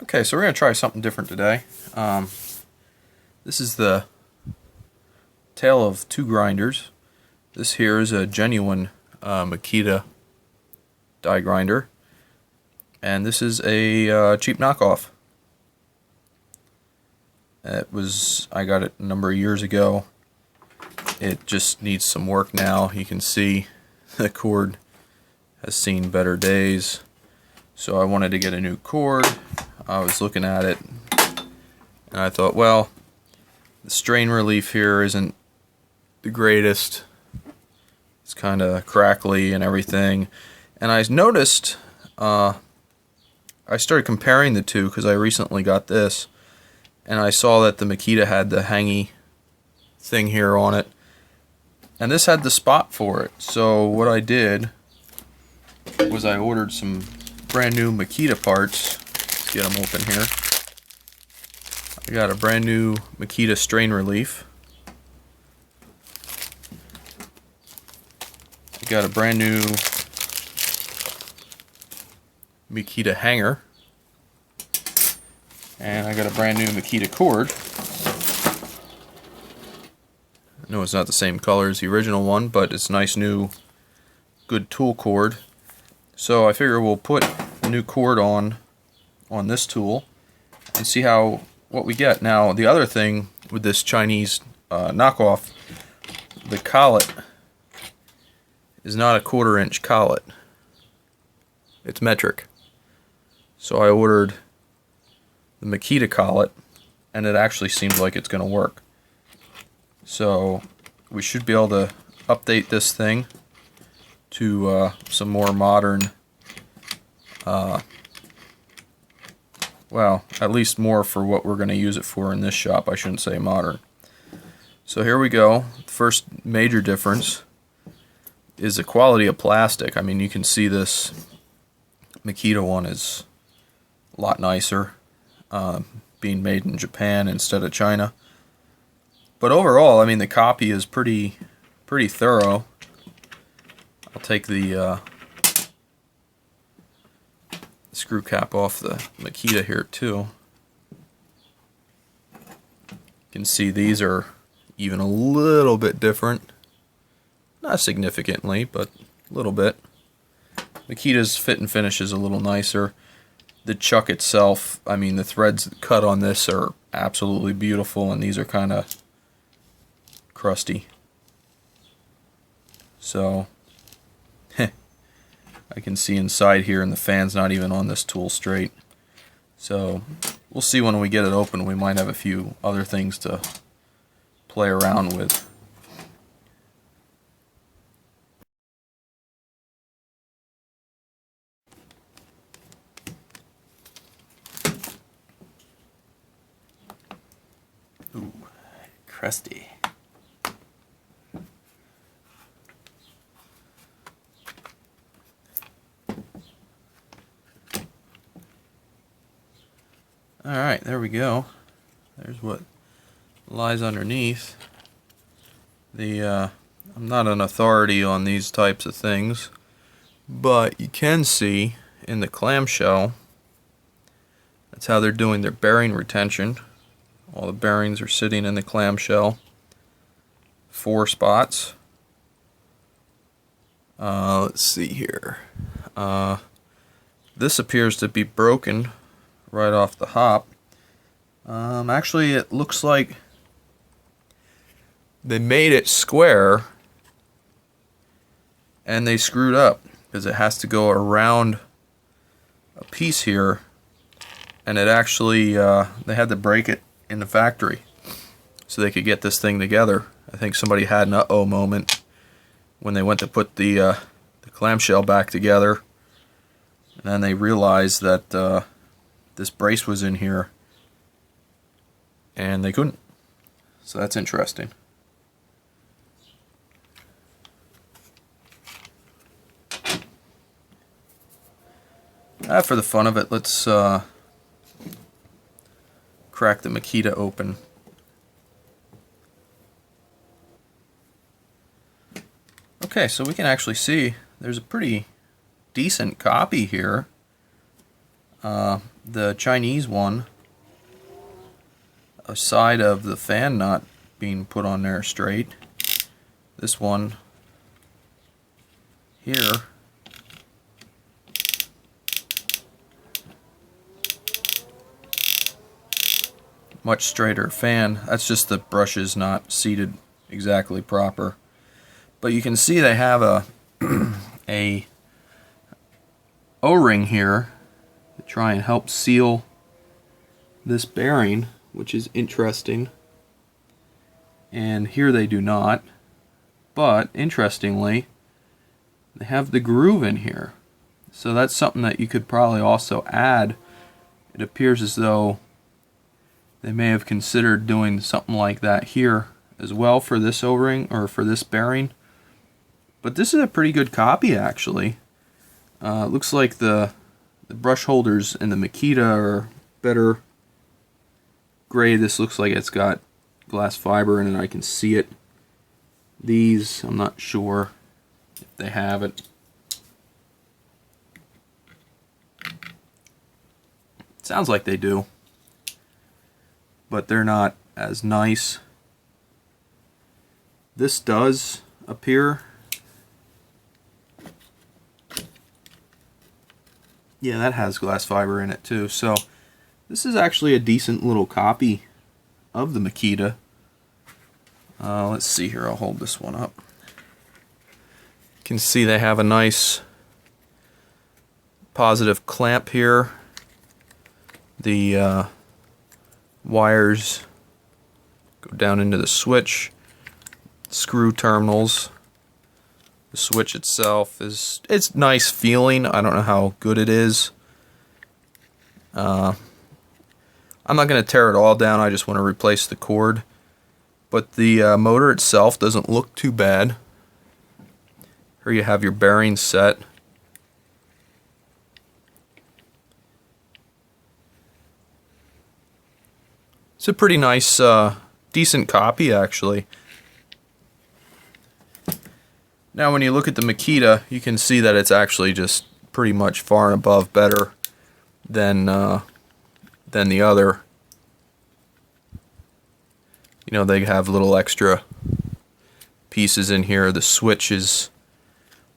Okay, so we're going to try something different today. This is the tale of two grinders. This here is a genuine Makita die grinder, and this is a cheap knockoff. I got it a number of years ago. It just needs some work now. You can see the cord has seen better days, so I wanted to get a new cord. I was looking at it and I thought, well, the strain relief here isn't the greatest. It's kind of crackly and everything. And I noticed, I started comparing the two because I recently got this, and I saw that the Makita had the hangy thing here on it, and this had the spot for it. So what I did was I ordered some brand new Makita parts. Let's get them open here. I got a brand new Makita strain relief. I got a brand new Makita hanger. And I got a brand new Makita cord. I know it's not the same color as the original one, but it's a nice new good tool cord. So I figure we'll put the new cord on this tool and see what we get. Now the other thing with this Chinese knockoff, the collet is not a 1/4 inch collet. It's metric. So I ordered the Makita collet, and it actually seems like it's going to work. So we should be able to update this thing to some more modern, well, at least more for what we're going to use it for in this shop. I shouldn't say modern. So here we go. The first major difference is the quality of plastic. I mean, you can see this Makita one is a lot nicer, being made in Japan instead of China. But overall, I mean, the copy is pretty thorough. I'll take the screw cap off the Makita here too. You can see these are even a little bit different. Not significantly, but a little bit. Makita's fit and finish is a little nicer. The chuck itself, I mean, the threads cut on this are absolutely beautiful, and these are kind of crusty. So, I can see inside here, and the fan's not even on this tool straight. So, we'll see when we get it open. We might have a few other things to play around with. Ooh, crusty. Alright, there we go. There's what lies underneath. I'm not an authority on these types of things, but you can see in the clamshell, that's how they're doing their bearing retention. All the bearings are sitting in the clamshell. 4 spots. Let's see here. This appears to be broken right off the hop. Actually, it looks like they made it square and they screwed up, because it has to go around a piece here, and it actually they had to break it in the factory so they could get this thing together. I think somebody had an uh-oh moment when they went to put the clamshell back together, and then they realized that this brace was in here and they couldn't. So that's interesting. For the fun of it, let's crack the Makita open. Okay, so we can actually see there's a pretty decent copy here. the Chinese one, aside of the fan not being put on there straight, this one here much straighter fan. That's just the brushes not seated exactly proper. But you can see they have a a O-ring here to try and help seal this bearing, which is interesting. And here they do not. But interestingly, they have the groove in here. So that's something that you could probably also add. It appears as though they may have considered doing something like that here as well for this O-ring or for this bearing. But this is a pretty good copy, actually. It looks like the brush holders in the Makita are better gray. This looks like it's got glass fiber in it. I can see it. These, I'm not sure if they have it. Sounds like they do, but they're not as nice. This does appear. Yeah, that has glass fiber in it too. So this is actually a decent little copy of the Makita. Let's see here. I'll hold this one up. You can see they have a nice positive clamp here. The wires go down into the switch. Screw terminals. The switch itself it's nice feeling. I don't know how good it is. I'm not going to tear it all down. I just want to replace the cord. But the motor itself doesn't look too bad. Here you have your bearings set. It's a pretty nice, decent copy, actually. Now when you look at the Makita, you can see that it's actually just pretty much far and above better than the other. You know, they have little extra pieces in here. The switch is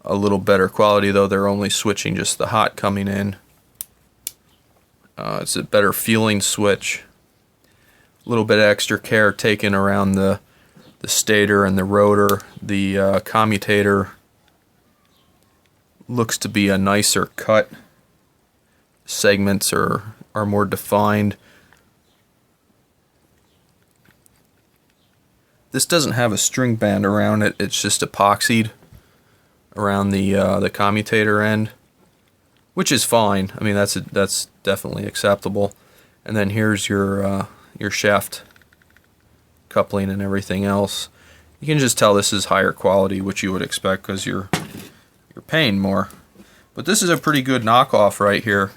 a little better quality, though they're only switching just the hot coming in. It's a better feeling switch. A little bit of extra care taken around the stator and the rotor. The commutator looks to be a nicer cut. Segments are more defined. This doesn't have a string band around it. It's just epoxied around the commutator end, which is fine. I mean, that's definitely acceptable. And then here's your shaft coupling and everything else. You can just tell this is higher quality, which you would expect because you're paying more. But this is a pretty good knockoff right here,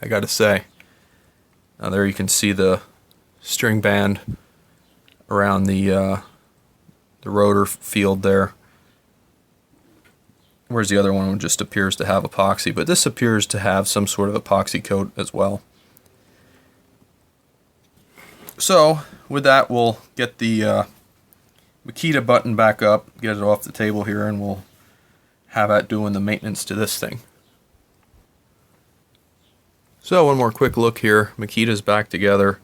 I gotta say. Now there you can see the string band around the rotor field there, whereas the other one just appears to have epoxy, but this appears to have some sort of epoxy coat as well. So with that, we'll get the Makita button back up, get it off the table here, and we'll have at doing the maintenance to this thing. So one more quick look here. Makita's back together.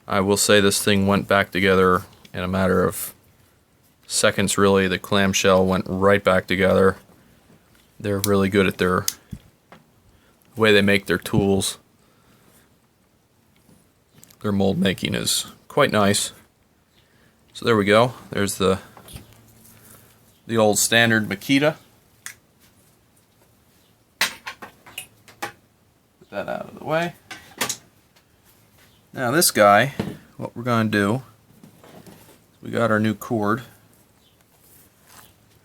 I will say this thing went back together in a matter of seconds, really. The clamshell went right back together. They're really good at the way they make their tools. Their mold making is quite nice. So there we go. There's the old standard Makita. Put that out of the way. Now this guy, what we're going to do, we got our new cord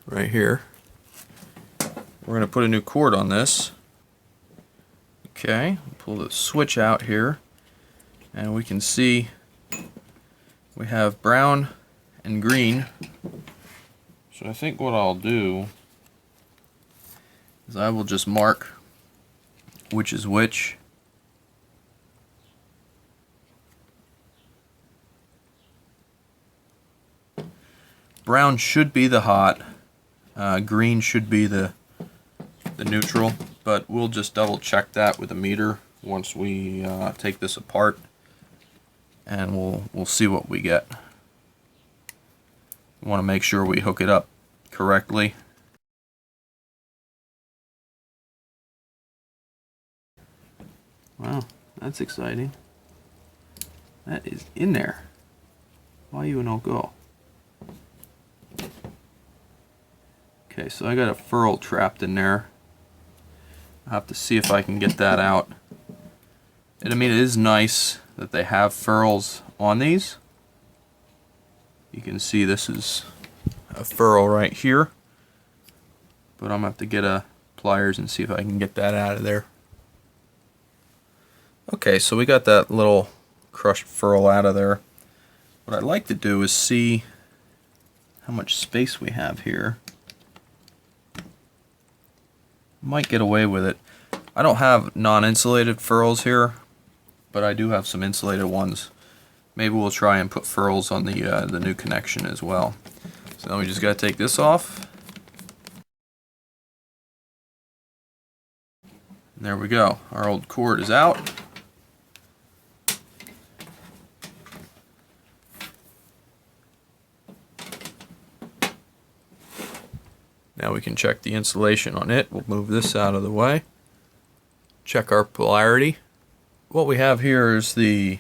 right here. We're going to put a new cord on this. Okay, pull the switch out here, and we can see we have brown and green. So I think what I'll do is I will just mark which is which. Brown should be the hot, green should be the neutral, but we'll just double check that with a meter once we take this apart, and we'll see what we get. We want to make sure we hook it up correctly. Wow, that's exciting. That is in there. Why you no go? Okay, so I got a furl trapped in there. I'll have to see if I can get that out. And I mean, it is nice that they have furls on these. You can see this is a furl right here. But I'm going to have to get a pliers and see if I can get that out of there. Okay, so we got that little crushed furl out of there. What I'd like to do is see how much space we have here. Might get away with it. I don't have non-insulated furls here, but I do have some insulated ones. Maybe we'll try and put furls on the new connection as well. So now we just got to take this off. And there we go. Our old cord is out. Now we can check the insulation on it. We'll move this out of the way. Check our polarity. What we have here is the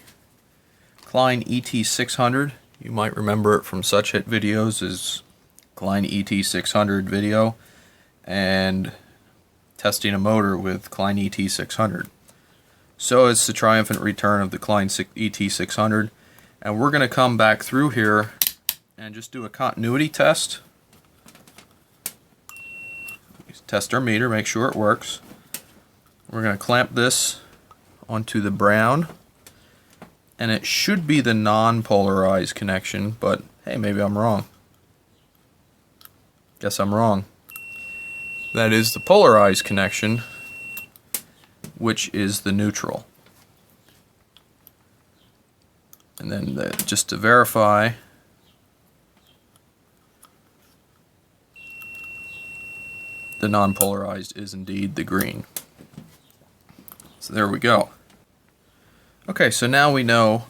Klein ET600. You might remember it from such hit videos as Klein ET600 video and testing a motor with Klein ET600. So it's the triumphant return of the Klein ET600, and we're going to come back through here and just do a continuity test. Test our meter, make sure it works. We're going to clamp this onto the brown, and it should be the non-polarized connection, but hey, maybe I'm wrong. Guess I'm wrong. That is the polarized connection, which is the neutral. And then just to verify, the non-polarized is indeed the green. So there we go. Okay, so now we know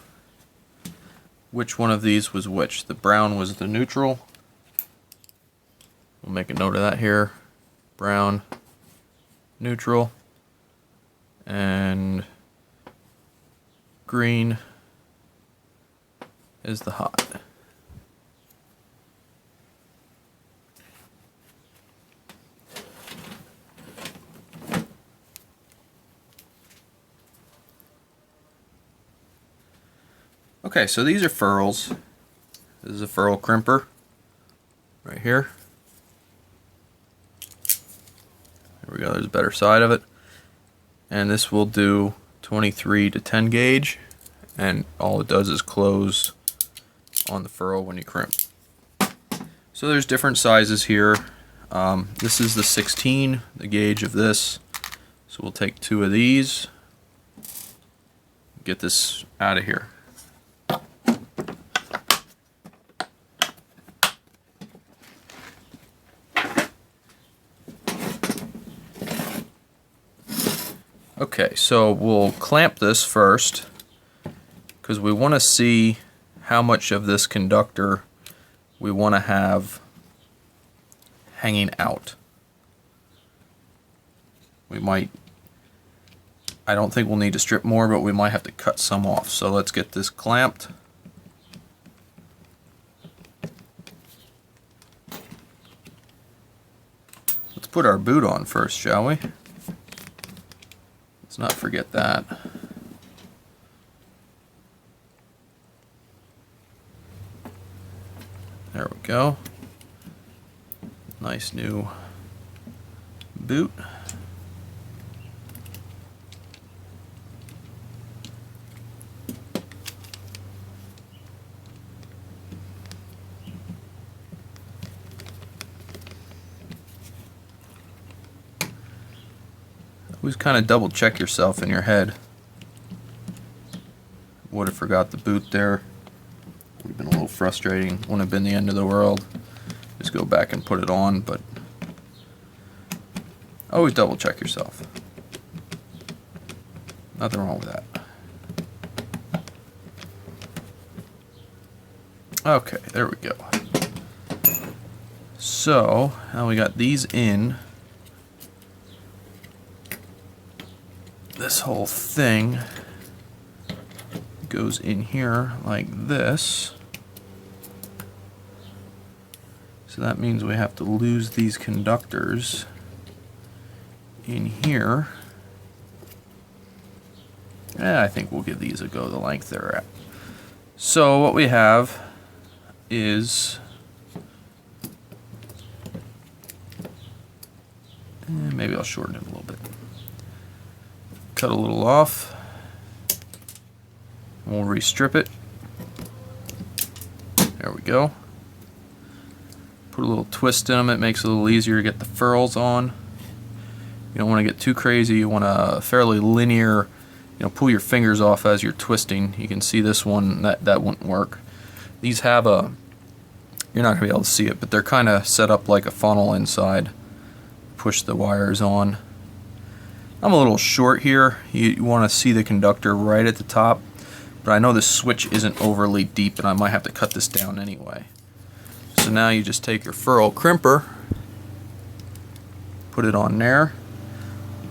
which one of these was which. The brown was the neutral. We'll make a note of that here. Brown, neutral, and green is the hot. Okay, so these are furls. This is a furl crimper right here. There we go, there's a better side of it. And this will do 23 to 10 gauge, and all it does is close on the furl when you crimp. So there's different sizes here. This is the 16, the gauge of this. So we'll take 2 of these, get this out of here. Okay, so we'll clamp this first because we want to see how much of this conductor we want to have hanging out. We might, I don't think we'll need to strip more, but we might have to cut some off. So let's get this clamped. Let's put our boot on first, shall we? Let's not forget that. There we go. Nice new boot. Always kind of double check yourself in your head. Would have forgot the boot there. Would have been a little frustrating. Wouldn't have been the end of the world. Just go back and put it on, but always double check yourself. Nothing wrong with that. Okay, there we go. So, now we got these in. This whole thing goes in here like this. So that means we have to lose these conductors in here. I think we'll give these a go the length they're at. So what we have is maybe I'll shorten it a little bit. Cut a little off. We'll restrip it. There we go. Put a little twist in them. It makes it a little easier to get the furls on. You don't want to get too crazy. You want a fairly linear, pull your fingers off as you're twisting. You can see this one, that wouldn't work. These have a, you're not going to be able to see it, but they're kind of set up like a funnel inside. Push the wires on. I'm a little short here. You want to see the conductor right at the top, but I know this switch isn't overly deep and I might have to cut this down anyway. So now you just take your furl crimper, put it on there,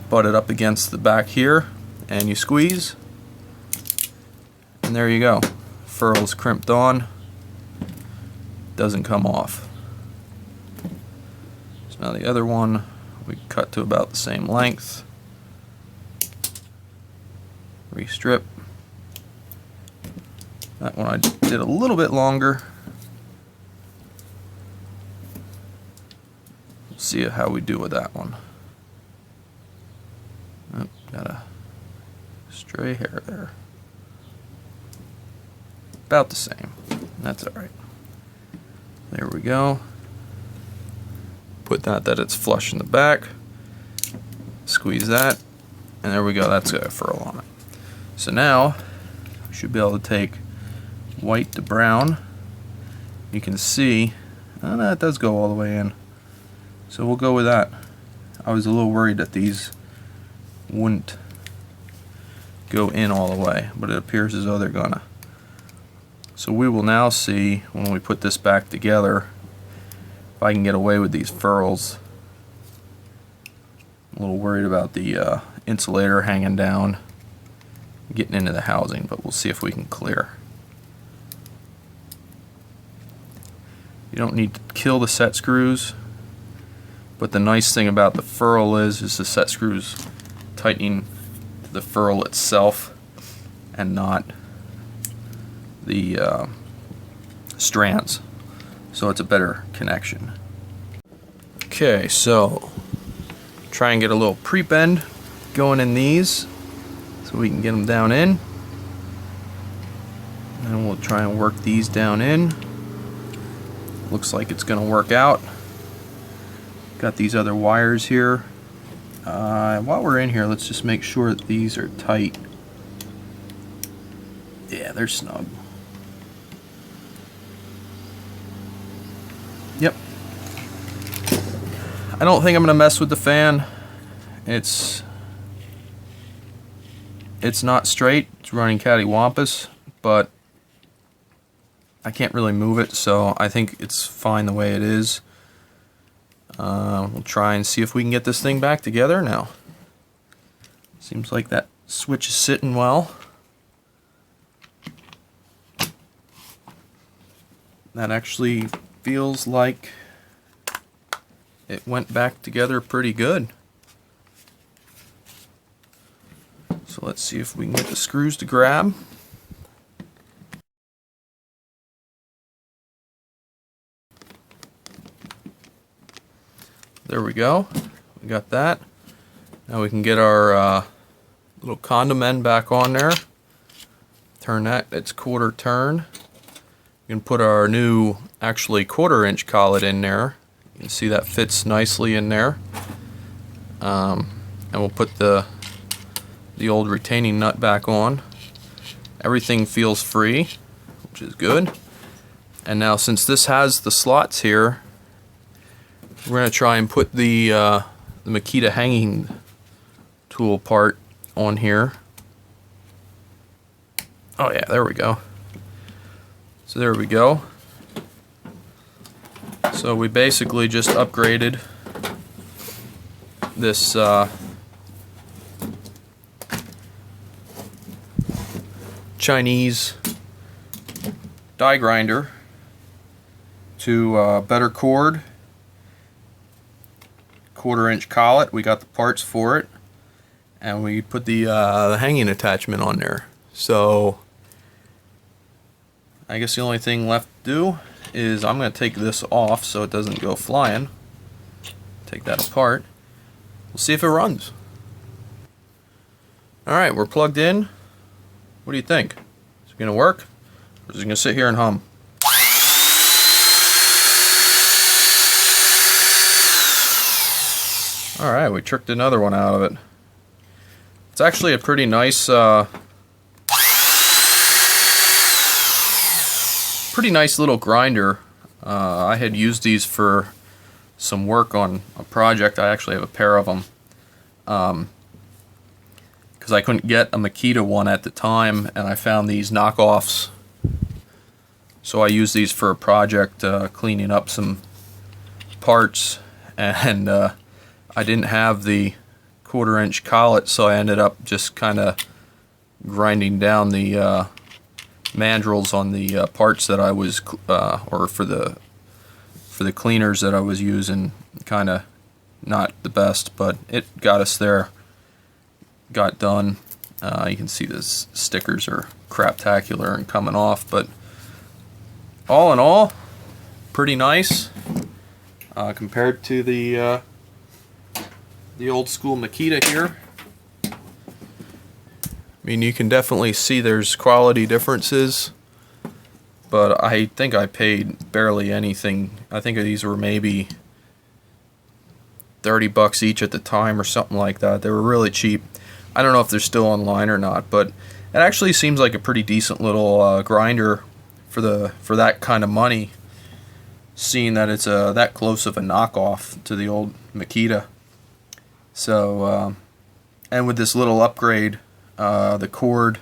butt it up against the back here, and you squeeze, and there you go. Furl's crimped on, doesn't come off. So now the other one we cut to about the same length. Restrip. That one I did a little bit longer. Let's see how we do with that one. Oh, got a stray hair there. About the same. That's alright. There we go. Put that it's flush in the back. Squeeze that. And there we go. That's got a furl on it. So now we should be able to take white to brown. You can see, oh, no, it does go all the way in. So we'll go with that. I was a little worried that these wouldn't go in all the way, but it appears as though they're gonna. So we will now see when we put this back together if I can get away with these furls. I'm a little worried about the insulator hanging down, getting into the housing, but we'll see if we can clear. You don't need to kill the set screws, but the nice thing about the furl is the set screws tightening the furl itself and not the strands, so it's a better connection. Okay, so try and get a little pre-bend going in these so we can get them down in, and we'll try and work these down in. Looks like it's gonna work out. Got these other wires here. While we're in here, let's just make sure that these are tight. Yeah, they're snug. Yep. I don't think I'm gonna mess with the fan. It's not straight. It's running cattywampus, but I can't really move it, so I think it's fine the way it is. We'll try and see if we can get this thing back together now. Seems like that switch is sitting well. That actually feels like it went back together pretty good. So let's see if we can get the screws to grab. There we go. We got that. Now we can get our little condom end back on there. Turn that. It's quarter turn. We can put our new, actually 1/4 inch collet in there. You can see that fits nicely in there. And we'll put the old retaining nut back on. Everything feels free, which is good. And now, since this has the slots here, we're going to try and put the Makita hanging tool part on here. Oh yeah, there we go. So there we go. So we basically just upgraded this Chinese die grinder to better cord, 1/4-inch collet. We got the parts for it, and we put the hanging attachment on there. So I guess the only thing left to do is I'm going to take this off so it doesn't go flying. Take that apart. We'll see if it runs. Alright, we're plugged in. What do you think? Is it going to work? Or is it going to sit here and hum? Alright, we tricked another one out of it. It's actually a pretty nice little grinder. I had used these for some work on a project. I actually have a pair of them because I couldn't get a Makita one at the time, and I found these knockoffs. So I used these for a project, cleaning up some parts, and I didn't have the 1/4-inch collet, so I ended up just kind of grinding down the mandrels on the parts that I was, or for the cleaners that I was using. Kind of not the best, but it got us there. Got done. You can see the stickers are craptacular and coming off, but all in all, pretty nice compared to the old school Makita here. I mean, you can definitely see there's quality differences, but I think I paid barely anything. I think these were maybe 30 bucks each at the time or something like that. They were really cheap. I don't know if they're still online or not, but it actually seems like a pretty decent little grinder for that kind of money, seeing that it's that close of a knockoff to the old Makita. So and with this little upgrade, the cord,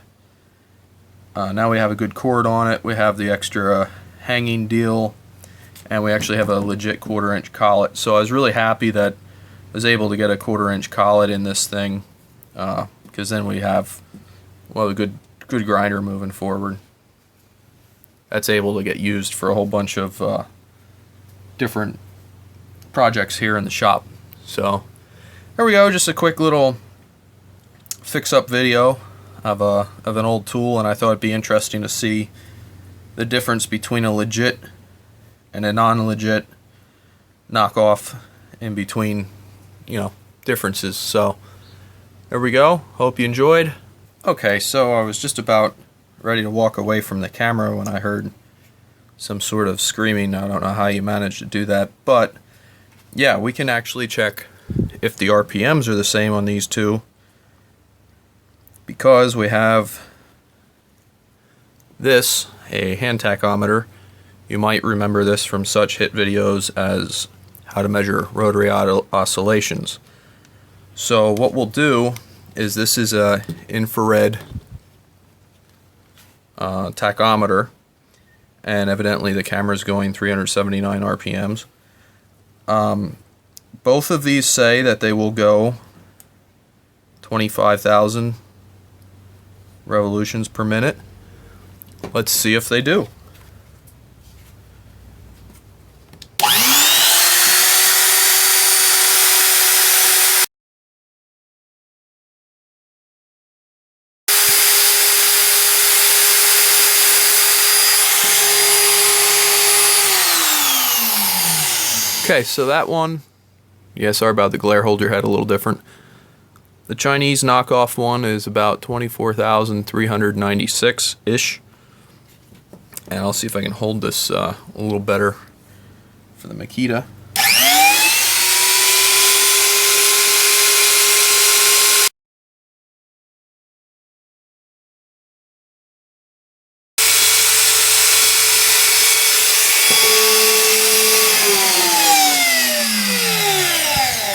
now we have a good cord on it. We have the extra hanging deal, and we actually have a legit 1/4-inch collet. So I was really happy that I was able to get a 1/4-inch collet in this thing, because then we have, well, a good grinder moving forward. That's able to get used for a whole bunch of different projects here in the shop. So there we go, just a quick little fix-up video of an old tool, and I thought it'd be interesting to see the difference between a legit and a non-legit knockoff, in between, you know, differences. So there we go. Hope you enjoyed. Okay, so I was just about ready to walk away from the camera when I heard some sort of screaming. I don't know how you managed to do that, but yeah, we can actually check if the RPMs are the same on these two, because we have this, a hand tachometer. You might remember this from such hit videos as how to measure rotary oscillations. So what we'll do is, this is a infrared tachometer, and evidently the camera is going 379 RPMs. Both of these say that they will go 25,000 revolutions per minute. Let's see if they do. Okay, so that one, yeah, sorry about the glare, hold your head a little different. The Chinese knockoff one is about 24,396-ish. And I'll see if I can hold this a little better for the Makita.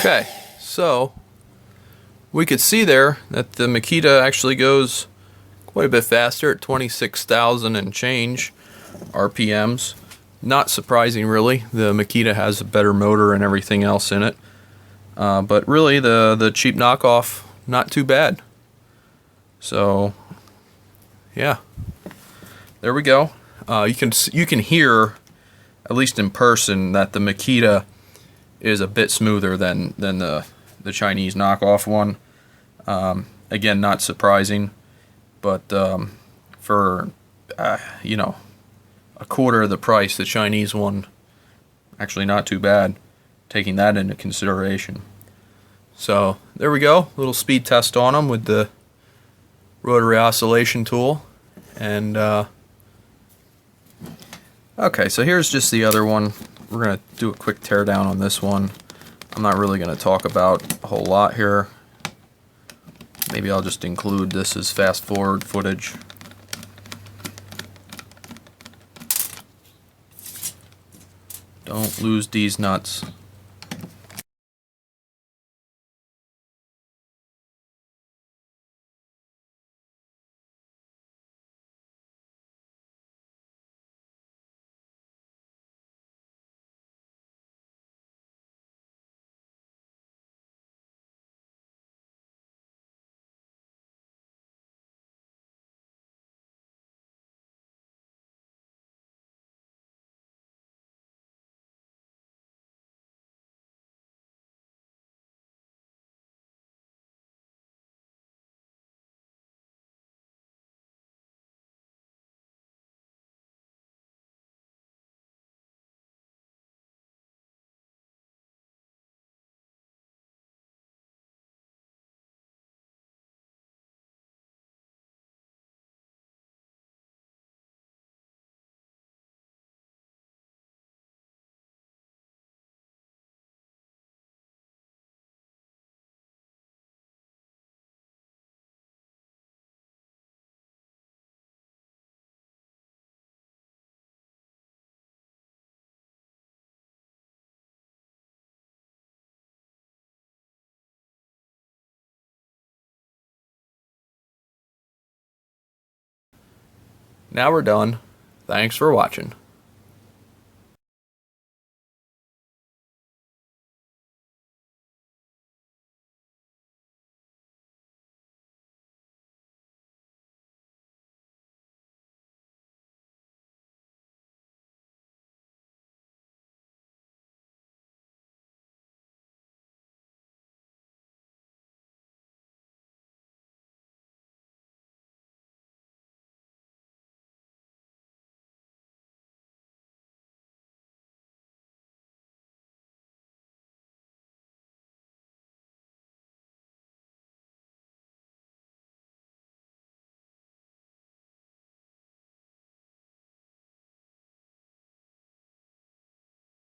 Okay, so we could see there that the Makita actually goes quite a bit faster at 26,000 and change RPMs. Not surprising, really. The Makita has a better motor and everything else in it. But really, the cheap knockoff, not too bad. So, yeah, there we go. You can hear, at least in person, that the Makita is a bit smoother than the Chinese knockoff one. Again, not surprising, but for you know, a quarter of the price, the Chinese one, actually not too bad, taking that into consideration. So there we go, little speed test on them with the rotary oscillation tool. And okay, so here's just the other one. We're going to do a quick teardown on this one. I'm not really going to talk about a whole lot here. Maybe I'll just include this as fast forward footage. Don't lose these nuts. Now we're done. Thanks for watching.